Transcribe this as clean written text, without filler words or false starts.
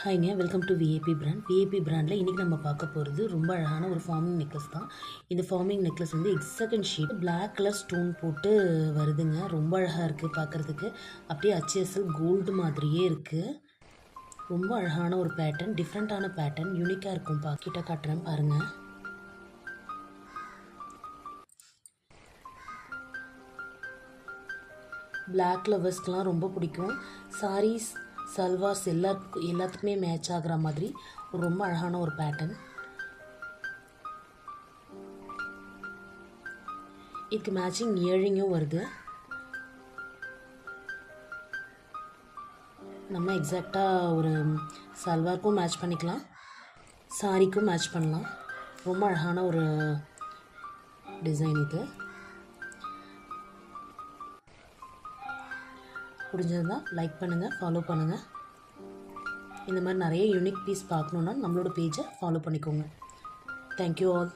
ஹாய்ங்க, welcome to VAP brand. VAP பிராண்டில் இன்றைக்கி நம்ம பார்க்க போகிறது ரொம்ப அழகான ஒரு ஃபார்மிங் நெக்லஸ் தான். இந்த ஃபார்மிங் நெக்லஸ் வந்து எக்ஸகண்ட் ஷேப் பிளாக் கலர் ஸ்டோன் போட்டு வருதுங்க. ரொம்ப அழகாக இருக்குது பார்க்குறதுக்கு. அப்படியே HSL கோல்டு மாதிரியே இருக்குது. ரொம்ப அழகான ஒரு பேட்டர்ன், டிஃப்ரெண்ட்டான பேட்டர்ன், யூனிக்காக இருக்கும். கிட்ட காட்டுறேன் பாருங்கள். பிளாக் லவர்ஸ்க்கெலாம் ரொம்ப பிடிக்கும். சாரீஸ், சல்வார்ஸ் எல்லாத்துக்குமே மேட்ச் ஆகிற மாதிரி ரொம்ப அழகான ஒரு பேட்டர்ன். இதுக்கு மேட்சிங் இயரிங்கும் வருது. நம்ம எக்ஸாக்டாக ஒரு சல்வாருக்கும் மேட்ச் பண்ணிக்கலாம், சாரிக்கும் மேட்ச் பண்ணலாம். ரொம்ப அழகான ஒரு டிசைன் இது. பிடிச்சதுன்னா லைக் பண்ணுங்கள், ஃபாலோ பண்ணுங்கள். இந்த மாதிரி நிறைய யூனிக் பீஸ் பார்க்கணுன்னா நம்மளோட பேஜை ஃபாலோ பண்ணிக்கோங்க. Thank you all.